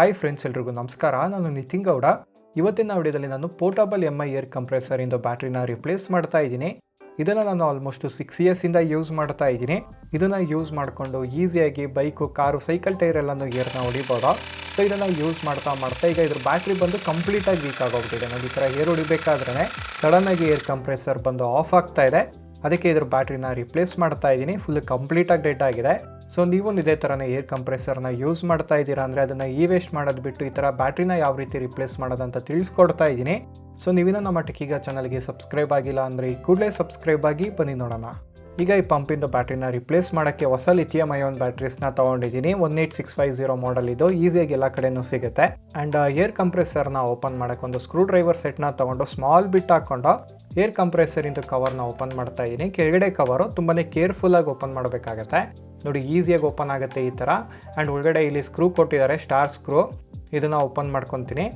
Hi friends, ಎಲ್ರಿಗೂ ನಮಸ್ಕಾರ. ನಾನು ನಿತಿನ್ ಗೌಡ. ಇವತ್ತಿನ ವಿಡಿಯೋದಲ್ಲಿ ನಾನು ಪೋರ್ಟಬಲ್ MI ಏರ್ ಕಂಪ್ರೆಸರಿಂದ ಬ್ಯಾಟ್ರಿನ ರಿಪ್ಲೇಸ್ ಮಾಡ್ತಾ ಇದ್ದೀನಿ. ಇದನ್ನು ನಾನು ಆಲ್ಮೋಸ್ಟ್ 6 ಇಯರ್ಸಿಂದ ಯೂಸ್ ಮಾಡ್ತಾ ಇದ್ದೀನಿ. ಇದನ್ನು ಯೂಸ್ ಮಾಡಿಕೊಂಡು ಈಸಿಯಾಗಿ ಬೈಕು, ಕಾರು, ಸೈಕಲ್ ಟೈರ್ ಎಲ್ಲನೂ ಏರ್ನ ಹೊಡಿಬೋದು. ಸೊ ಇದನ್ನು ಯೂಸ್ ಮಾಡ್ತಾ ಈಗ ಇದ್ರ ಬ್ಯಾಟ್ರಿ ಬಂದು ಕಂಪ್ಲೀಟಾಗಿ ವೀಕ್ ಆಗೋಗ್ಬಿಟ್ಟಿದೆ. ನೋಡಿ, ಈ ಥರ ಏರ್ ಹೊಡಿಬೇಕಾದ್ರೆ ಸಡನ್ನಾಗಿ ಏರ್ ಕಂಪ್ರೆಸರ್ ಬಂದು ಆಫ್ ಆಗ್ತಾ ಇದೆ. ಅದಕ್ಕೆ ಇದ್ರ ಬ್ಯಾಟ್ರಿನ ರಿಪ್ಲೇಸ್ ಮಾಡ್ತಾ ಇದ್ದೀನಿ. ಫುಲ್ ಕಂಪ್ಲೀಟಾಗಿ ಡೆಡ್ ಆಗಿದೆ. ಸೊ ನೀವು ಇದೇ ಥರನೇ ಏರ್ ಕಂಪ್ರೆಸರ್ನ ಯೂಸ್ ಮಾಡ್ತಾ ಇದ್ದೀರಾ ಅಂದರೆ ಅದನ್ನು ವೇಸ್ಟ್ ಮಾಡೋದು ಬಿಟ್ಟು ಈ ಥರ ಬ್ಯಾಟ್ರಿನ ಯಾವ ರೀತಿ ರಿಪ್ಲೇಸ್ ಮಾಡೋದಂತ ತಿಳಿಸ್ಕೊಡ್ತಾ ಇದ್ದೀನಿ. ಸೊ ನೀವಿನ್ನೂ ನಮ್ಮ ಟೆಕ್ಕಿಗ ಚಾನಲ್ಗೆ ಸಬ್ಸ್ಕ್ರೈಬ್ ಆಗಿಲ್ಲ ಅಂದರೆ ಈ ಕೂಡಲೇ ಸಬ್ಸ್ಕ್ರೈಬ್ ಆಗಿ ಬನ್ನಿ ನೋಡೋಣ. ಈಗ ಈ ಪಂಪಿಂದು ಬ್ಯಾಟ್ರಿನ ರಿಪ್ಲೇಸ್ ಮಾಡೋಕ್ಕೆ ಹೊಸ ಲಿಥಿಯಂ ಅಯಾನ್ ಬ್ಯಾಟ್ರೀಸ್ನ ತೊಗೊಂಡಿದ್ದೀನಿ. 18650 ಮಾಡಲ್ ಇದು. ಈಸಿಯಾಗಿ ಎಲ್ಲ ಕಡೆಯೂ ಸಿಗುತ್ತೆ. ಆ್ಯಂಡ್ ಏರ್ ಕಂಪ್ರೆಸರ್ನ ಓಪನ್ ಮಾಡೋಕ್ಕೆ ಒಂದು ಸ್ಕ್ರೂ ಡ್ರೈವರ್ ಸೆಟ್ನ ತೊಗೊಂಡು ಸ್ಮಾಲ್ ಬಿಟ್ ಹಾಕ್ಕೊಂಡು ಏರ್ ಕಂಪ್ರೆಸರಿಂದು ಕವರ್ನ ಓಪನ್ ಮಾಡ್ತಾ ಇದ್ದೀನಿ. ಕೆಳಗಡೆ ಕವರು ತುಂಬಾ ಕೇರ್ಫುಲ್ಲಾಗಿ ಓಪನ್ ಮಾಡಬೇಕಾಗತ್ತೆ. ನೋಡಿ, ಈಸಿಯಾಗಿ ಓಪನ್ ಆಗುತ್ತೆ ಈ ಥರ. ಆ್ಯಂಡ್ ಒಳಗಡೆ ಇಲ್ಲಿ ಸ್ಕ್ರೂ ಕೊಟ್ಟಿದ್ದಾರೆ, ಸ್ಟಾರ್ ಸ್ಕ್ರೂ. ಇದನ್ನು ಓಪನ್ ಮಾಡ್ಕೊತೀನಿ.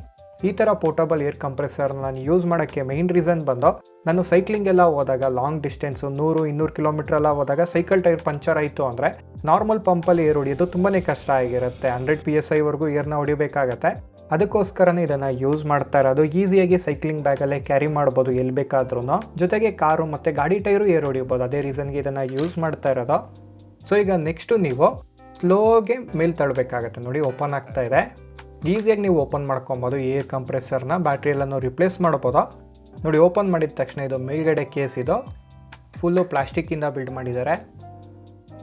ಈ ಥರ ಪೋರ್ಟಬಲ್ ಏರ್ ಕಂಪ್ರೆಸರ್ನ ನಾನು ಯೂಸ್ ಮಾಡೋಕ್ಕೆ ಮೇಯ್ನ್ ರೀಸನ್ ಬಂದು, ನಾನು ಸೈಕ್ಲಿಂಗ್ ಎಲ್ಲ ಹೋದಾಗ ಲಾಂಗ್ ಡಿಸ್ಟೆನ್ಸು 100-200 ಕಿಲೋಮೀಟರ್ ಎಲ್ಲ ಹೋದಾಗ ಸೈಕಲ್ ಟೈರ್ ಪಂಚರ್ ಆಯಿತು ಅಂದರೆ ನಾರ್ಮಲ್ ಪಂಪಲ್ಲಿ ಏರ್ ಹೊಡಿಯೋದು ತುಂಬಾ ಕಷ್ಟ ಆಗಿರುತ್ತೆ. 100 PSI ವರೆಗೂ ಏರ್ನ ಹೊಡಿಬೇಕಾಗತ್ತೆ. ಅದಕ್ಕೋಸ್ಕರನೇ ಇದನ್ನು ಯೂಸ್ ಮಾಡ್ತಾ ಇರೋದು. ಈಸಿಯಾಗಿ ಸೈಕ್ಲಿಂಗ್ ಬ್ಯಾಗಲ್ಲೇ ಕ್ಯಾರಿ ಮಾಡ್ಬೋದು ಎಲ್ಲಿ ಬೇಕಾದ್ರೂ. ಜೊತೆಗೆ ಕಾರು ಮತ್ತು ಗಾಡಿ ಟೈರು ಏರ್ ಹೊಡಿಬೋದು. ಅದೇ ರೀಸನ್ಗೆ ಇದನ್ನು ಯೂಸ್ ಮಾಡ್ತಾ ಇರೋದು. ಸೊ ಈಗ ನೆಕ್ಸ್ಟು ನೀವು ಸ್ಲೋಗೆ ಮೇಲೆ ತಳ್ಳಬೇಕಾಗತ್ತೆ. ನೋಡಿ, ಓಪನ್ ಆಗ್ತಾ ಇದೆ. ಈಸಿಯಾಗಿ ನೀವು ಓಪನ್ ಮಾಡ್ಕೊಬೋದು ಏರ್ ಕಂಪ್ರೆಸರ್ನ. ಬ್ಯಾಟ್ರಿ ಎಲ್ಲನೂ ರಿಪ್ಲೇಸ್ ಮಾಡ್ಬೋದು. ನೋಡಿ, ಓಪನ್ ಮಾಡಿದ ತಕ್ಷಣ ಇದು ಮೇಲ್ಗಡೆ ಕೇಸ್ ಇದು ಫುಲ್ಲು ಪ್ಲಾಸ್ಟಿಕ್ಕಿಂದ ಬಿಲ್ಡ್ ಮಾಡಿದ್ದಾರೆ.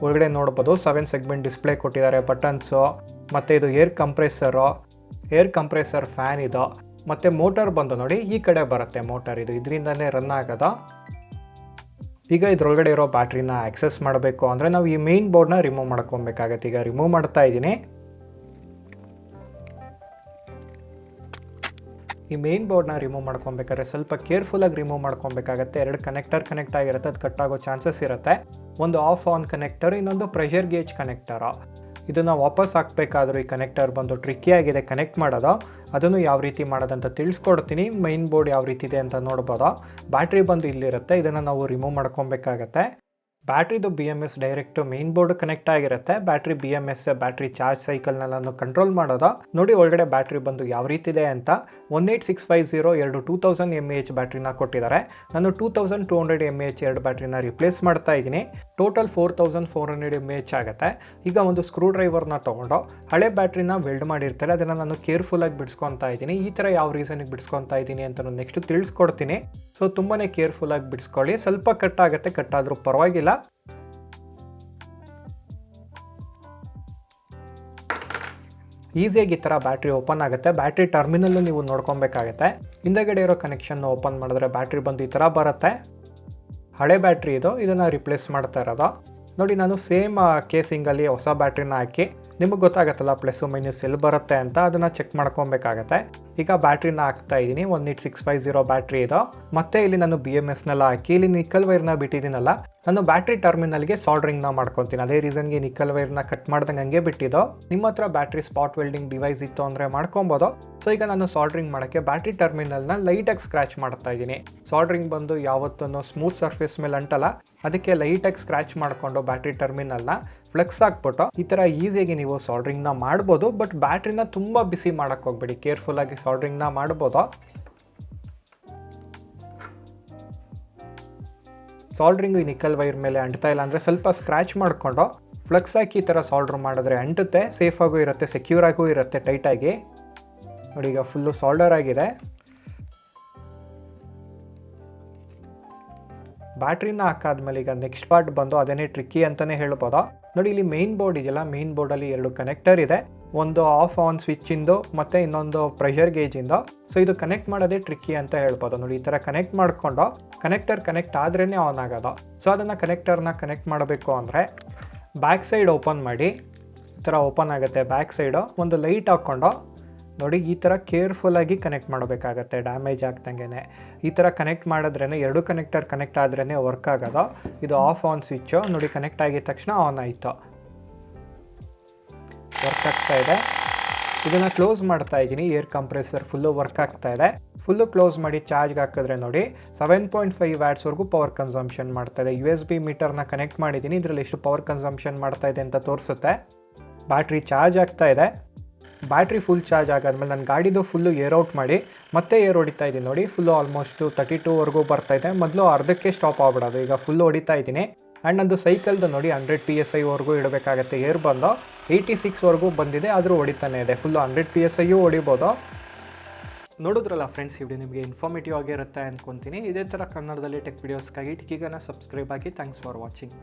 ಒಳಗಡೆ ನೋಡ್ಬೋದು 7 ಸೆಗ್ಮೆಂಟ್ ಡಿಸ್ಪ್ಲೇ ಕೊಟ್ಟಿದ್ದಾರೆ, ಬಟನ್ಸು, ಮತ್ತು ಇದು ಏರ್ ಕಂಪ್ರೆಸರ್ ಫ್ಯಾನ್ ಇದು. ಮತ್ತು ಮೋಟರ್ ಬಂದು ನೋಡಿ ಈ ಕಡೆ ಬರುತ್ತೆ ಮೋಟರ್. ಇದು ಇದರಿಂದನೇ ರನ್ ಆಗೋದು. ಈಗ ಇದ್ರೊಳಗಡೆ ಇರೋ ಬ್ಯಾಟ್ರಿನ ಆಕ್ಸೆಸ್ ಮಾಡಬೇಕು ಅಂದರೆ ನಾವು ಈ ಮೇನ್ ಬೋರ್ಡ್ನ ರಿಮೂವ್ ಮಾಡ್ಕೊಬೇಕಾಗತ್ತೆ. ಈಗ ರಿಮೂವ್ ಮಾಡ್ತಾ ಇದ್ದೀನಿ. ಈ ಮೇನ್ ಬೋರ್ಡ್ನ ರಿಮೂವ್ ಮಾಡ್ಕೊಬೇಕಾದ್ರೆ ಸ್ವಲ್ಪ ಕೇರ್ಫುಲ್ಲಾಗಿ ರಿಮೂವ್ ಮಾಡ್ಕೊಬೇಕಾಗತ್ತೆ. 2 ಕನೆಕ್ಟರ್ ಕನೆಕ್ಟ್ ಆಗಿರುತ್ತೆ, ಅದು ಕಟ್ ಆಗೋ ಚಾನ್ಸಸ್ ಇರುತ್ತೆ. ಒಂದು ಆಫ್ ಆನ್ ಕನೆಕ್ಟರ್, ಇನ್ನೊಂದು ಪ್ರೆಷರ್ ಗೇಜ್ ಕನೆಕ್ಟರು. ಇದನ್ನು ವಾಪಸ್ ಹಾಕಬೇಕಾದ್ರೂ ಈ ಕನೆಕ್ಟರ್ ಬಂದು ಟ್ರಿಕ್ಕಿ ಆಗಿದೆ ಕನೆಕ್ಟ್ ಮಾಡೋದು. ಅದನ್ನು ಯಾವ ರೀತಿ ಮಾಡೋದಂತ ತಿಳಿಸ್ಕೊಡ್ತೀನಿ. ಮೈನ್ ಬೋರ್ಡ್ ಯಾವ ರೀತಿ ಇದೆ ಅಂತ ನೋಡ್ಬೋದು. ಬ್ಯಾಟ್ರಿ ಬಂದು ಇಲ್ಲಿರುತ್ತೆ, ಇದನ್ನು ನಾವು ರಿಮೂವ್ ಮಾಡ್ಕೊಬೇಕಾಗತ್ತೆ. ಬ್ಯಾಟ್ರಿದು BMS direct main board connect ಆಗಿರುತ್ತೆ. ಬ್ಯಾಟ್ರಿ BMS ಬ್ಯಾಟ್ರಿ ಚಾರ್ಜ್ ಸೈಕಲ್ನೆಲ್ಲ ಕಂಟ್ರೋಲ್ ಮಾಡೋದು. ನೋಡಿ ಒಳಗಡೆ ಬ್ಯಾಟ್ರಿ ಬಂದು ಯಾವ ರೀತಿ ಇದೆ ಅಂತ. 18650 ಎರಡು 2000 mAh ಬ್ಯಾಟ್ರಿನ ಕೊಟ್ಟಿದ್ದಾರೆ. ನಾನು 2200 mAh ಎರಡು ಬ್ಯಾಟ್ರಿನ ರಿಪ್ಲೇಸ್ ಮಾಡ್ತಾ ಇದ್ದೀನಿ. ಟೋಟಲ್ 4400 mAh ಆಗುತ್ತೆ. ಈಗ ಒಂದು ಸ್ಕ್ರೂ ಡ್ರೈವರ್ನ ತೊಗೊಂಡು ಹಳೆ ಬ್ಯಾಟ್ರಿನ ವೆಲ್ಡ್ ಮಾಡಿರ್ತಾರೆ, ಅದನ್ನು ನಾನು ಕೇರ್ಫುಲ್ಲಾಗಿ ಬಿಡಿಸ್ಕೊತಾ ಇದ್ದೀನಿ. ಈ ಥರ ಯಾವ ರೀಸನಿಗೆ ಬಿಡಿಸ್ಕೊತಾ ಇದ್ದೀನಿ ಅಂತ ನಾನು ನೆಕ್ಸ್ಟ್ ತಿಳಿಸ್ಕೊಡ್ತೀನಿ. ಸೊ ತುಂಬಾ ಕೇರ್ಫುಲ್ಲಾಗಿ ಬಿಡಿಸ್ಕೊಳ್ಳಿ. ಸ್ವಲ್ಪ ಕಟ್ ಆಗುತ್ತೆ, ಕಟ್ ಆದರೂ ಪರವಾಗಿಲ್ಲ. ಈಸಿಯಾಗಿ ಈ ಥರ ಬ್ಯಾಟ್ರಿ ಓಪನ್ ಆಗುತ್ತೆ. ಬ್ಯಾಟ್ರಿ ಟರ್ಮಿನಲ್ಲು ನೀವು ನೋಡ್ಕೊಬೇಕಾಗತ್ತೆ. ಹಿಂದಗಡೆ ಇರೋ ಕನೆಕ್ಷನ್ ಓಪನ್ ಮಾಡಿದ್ರೆ ಬ್ಯಾಟ್ರಿ ಬಂದು ಈ ಥರ ಬರುತ್ತೆ. ಹಳೆ ಬ್ಯಾಟ್ರಿ ಇದು, ಇದನ್ನು ರಿಪ್ಲೇಸ್ ಮಾಡ್ತಾ ಇರೋದು. ನೋಡಿ, ನಾನು ಸೇಮ್ ಕೇಸಿಂಗಲ್ಲಿ ಹೊಸ ಬ್ಯಾಟ್ರಿನ ಹಾಕಿ ನಿಮಗೆ ಗೊತ್ತಾಗತ್ತಲ್ಲ ಪ್ಲಸ್ ಮೈನಸ್ ಎಲ್ಲಿ ಬರುತ್ತೆ ಅಂತ, ಅದನ್ನು ಚೆಕ್ ಮಾಡ್ಕೊಬೇಕಾಗತ್ತೆ. ಈಗ ಬ್ಯಾಟ್ರಿನ ಹಾಕ್ತಾ ಇದ್ದೀನಿ. 18650 ಬ್ಯಾಟ್ರಿ ಇದು. ಮತ್ತೆ ಇಲ್ಲಿ ನಾನು BMSನೆಲ್ಲ ಹಾಕಿ ಇಲ್ಲಿ ನಿಕ್ಕಲ್ ವೈರ್ನ ಬಿಟ್ಟಿದ್ದೀನಲ್ಲ, ನಾನು ಬ್ಯಾಟ್ರಿ ಟರ್ಮಿನಲ್ಗೆ ಸಾಲ್ಡ್ರಿಂಗ್ನ ಮಾಡ್ಕೊತೀನಿ. ಅದೇ ರೀಸನ್ಗೆ ನಿಕ್ಕಲ್ ವೈರ್ನ ಕಟ್ ಮಾಡ್ದಂಗೆ ಹಂಗೆ ಬಿಟ್ಟಿದ್ದು. ನಿಮ್ಮ ಹತ್ರ ಬ್ಯಾಟ್ರಿ ಸ್ಪಾಟ್ ವೆಲ್ಡಿಂಗ್ ಡಿವೈಸ್ ಇತ್ತು ಅಂದರೆ ಮಾಡ್ಕೊಬೋದು. ಸೊ ಈಗ ನಾನು ಸಾಲ್ಡ್ರಿಂಗ್ ಮಾಡೋಕ್ಕೆ ಬ್ಯಾಟ್ರಿ ಟರ್ಮಿನಲ್ನ ಲೈಟಾಗಿ ಸ್ಕ್ರ್ಯಾಚ್ ಮಾಡ್ತಾ ಇದ್ದೀನಿ. ಸಾಲ್ಡ್ರಿಂಗ್ ಬಂದು ಯಾವತ್ತೂ ಸ್ಮೂತ್ ಸರ್ಫೇಸ್ ಮೇಲೆ ಅಂಟಲ್ಲ, ಅದಕ್ಕೆ ಲೈಟಾಗಿ ಸ್ಕ್ರ್ಯಾಚ್ ಮಾಡಿಕೊಂಡು ಬ್ಯಾಟ್ರಿ ಟರ್ಮಿನಲ್ನ ಫ್ಲೆಕ್ಸ್ ಹಾಕ್ಬಿಟ್ಟು ಈ ಥರ ಈಸಿಯಾಗಿ ನೀವು ಸಾಲ್ಡ್ರಿಂಗ್ನ ಮಾಡ್ಬೋದು. ಬಟ್ ಬ್ಯಾಟ್ರಿನ ತುಂಬ ಬಿಸಿ ಮಾಡೋಕ್ಕೆ ಹೋಗ್ಬೇಡಿ, ಕೇರ್ಫುಲ್ಲಾಗಿ ಸಾಲ್ಡ್ರಿಂಗ್ನ ಮಾಡ್ಬೋದು. ಸಾಲ್ಡ್ರಿಂಗು ಈ ನಿಕ್ಕಲ್ ವೈರ್ ಮೇಲೆ ಅಂಟ್ತಾ ಇಲ್ಲ ಅಂದರೆ ಸ್ವಲ್ಪ ಸ್ಕ್ರ್ಯಾಚ್ ಮಾಡಿಕೊಂಡು ಫ್ಲೆಕ್ಸ್ ಹಾಕಿ ಈ ಥರ ಸಾಲ್ಡ್ರ್ ಮಾಡಿದ್ರೆ ಅಂಟುತ್ತೆ, ಸೇಫಾಗೂ ಇರುತ್ತೆ, ಸೆಕ್ಯೂರಾಗೂ ಇರುತ್ತೆ, ಟೈಟಾಗಿ. ನೋಡಿ, ಈಗ ಫುಲ್ಲು ಸಾಲ್ಡರ್ ಆಗಿದೆ. ಬ್ಯಾಟ್ರಿನ ಹಾಕಾದ್ಮೇಲೆ ಈಗ ನೆಕ್ಸ್ಟ್ ಪಾರ್ಟ್ ಬಂದು ಅದೇನೇ ಟ್ರಿಕ್ಕಿ ಅಂತಲೇ ಹೇಳ್ಬೋದು. ನೋಡಿ, ಇಲ್ಲಿ ಮೇನ್ ಬೋರ್ಡ್ ಇದೆಯಲ್ಲ, ಮೇನ್ ಬೋರ್ಡಲ್ಲಿ 2 ಕನೆಕ್ಟರ್ ಇದೆ. ಒಂದು ಆಫ್ ಆನ್ ಸ್ವಿಚ್ಚಿಂದು ಮತ್ತು ಇನ್ನೊಂದು ಪ್ರೆಷರ್ ಗೇಜಿಂದು. ಸೊ ಇದು ಕನೆಕ್ಟ್ ಮಾಡೋದೇ ಟ್ರಿಕ್ಕಿ ಅಂತ ಹೇಳ್ಬೋದು. ನೋಡಿ, ಈ ಥರ ಕನೆಕ್ಟ್ ಮಾಡಿಕೊಂಡು ಕನೆಕ್ಟರ್ ಕನೆಕ್ಟ್ ಆದ್ರೇ ಆನ್ ಆಗೋದು. ಸೊ ಅದನ್ನು ಕನೆಕ್ಟರ್ನ ಕನೆಕ್ಟ್ ಮಾಡಬೇಕು ಅಂದರೆ ಬ್ಯಾಕ್ ಸೈಡ್ ಓಪನ್ ಮಾಡಿ, ಈ ಥರ ಓಪನ್ ಆಗುತ್ತೆ ಬ್ಯಾಕ್ ಸೈಡು. ಒಂದು ಲೈಟ್ ಹಾಕ್ಕೊಂಡು ನೋಡಿ ಈ ಥರ ಕೇರ್ಫುಲ್ಲಾಗಿ ಕನೆಕ್ಟ್ ಮಾಡಬೇಕಾಗತ್ತೆ, ಡ್ಯಾಮೇಜ್ ಆಗ್ದಂಗೆ. ಈ ಥರ ಕನೆಕ್ಟ್ ಮಾಡಿದ್ರೇ 2 ಕನೆಕ್ಟರ್ ಕನೆಕ್ಟ್ ಆದ್ರೇ ವರ್ಕ್ ಆಗೋದು. ಇದು ಆಫ್ ಆನ್ ಸ್ವಿಚ್ಚು. ನೋಡಿ, ಕನೆಕ್ಟ್ ಆಗಿದ ತಕ್ಷಣ ಆನ್ ಆಯಿತು, ವರ್ಕ್ ಆಗ್ತಾ ಇದೆ. ಇದನ್ನು ಕ್ಲೋಸ್ ಮಾಡ್ತಾ ಇದ್ದೀನಿ. ಏರ್ ಕಂಪ್ರೆಸರ್ ಫುಲ್ಲು ವರ್ಕ್ ಆಗ್ತಾ ಇದೆ. ಫುಲ್ಲು ಕ್ಲೋಸ್ ಮಾಡಿ ಚಾರ್ಜ್ಗೆ ಹಾಕಿದ್ರೆ ನೋಡಿ 7.5 ವ್ಯಾಟ್ಸ್ವರೆಗೂ ಪವರ್ ಕನ್ಸಂಪ್ಷನ್ ಮಾಡ್ತಾ ಇದೆ. USB ಮೀಟರ್ನ ಕನೆಕ್ಟ್ ಮಾಡಿದ್ದೀನಿ. ಇದರಲ್ಲಿ ಎಷ್ಟು ಪವರ್ ಕನ್ಸಂಪ್ಷನ್ ಮಾಡ್ತಾ ಇದೆ ಅಂತ ತೋರಿಸುತ್ತೆ. ಬ್ಯಾಟ್ರಿ ಚಾರ್ಜ್ ಆಗ್ತಾ ಇದೆ. ಬ್ಯಾಟ್ರಿ ಫುಲ್ ಚಾರ್ಜ್ ಆಗಾದ್ಮೇಲೆ ನನ್ನ ಗಾಡಿದು ಫುಲ್ಲು ಏರ್ ಔಟ್ ಮಾಡಿ ಮತ್ತೆ ಏರ್ ಹೊಡಿತಾ ಇದ್ದೀನಿ ನೋಡಿ. ಫುಲ್ಲು ಆಲ್ಮೋಸ್ಟು 32ವರೆಗೂ ಬರ್ತಾಯಿದೆ. ಮೊದಲು ಅರ್ಧಕ್ಕೆ ಸ್ಟಾಪ್ ಆಗ್ಬಿಡೋದು, ಈಗ ಫುಲ್ಲು ಹೊಡಿತಾ ಇದ್ದೀನಿ. ಆ್ಯಂಡ್ ನಂದು ಸೈಕಲ್ದು ನೋಡಿ 100 PSIವರೆಗೂ ಇಡಬೇಕಾಗತ್ತೆ. ಏರ್ ಬಂದು 86ವರೆಗೂ ಬಂದಿದೆ, ಆದರೂ ಹೊಡಿತಾನೆ ಇದೆ. ಫುಲ್ಲು 100 PSIಯೂ ಹೊಡಿಬೋದು. ನೋಡಿದ್ರಲ್ಲ ಫ್ರೆಂಡ್ಸ್, ಈ ವಿಡಿಯೋ ನಿಮಗೆ ಇನ್ಫಾರ್ಮೇಟಿವ್ ಆಗಿರುತ್ತೆ ಅಂದ್ಕೊತೀನಿ. ಇದೇ ಥರ ಕನ್ನಡದಲ್ಲಿ ಟೆಕ್ ವೀಡಿಯೋಸ್ಗಾಗಿ ಟೆಕ್ಕಿಗನ ಸಬ್ಸ್ಕ್ರೈಬ್ ಆಗಿ. Thanks for watching.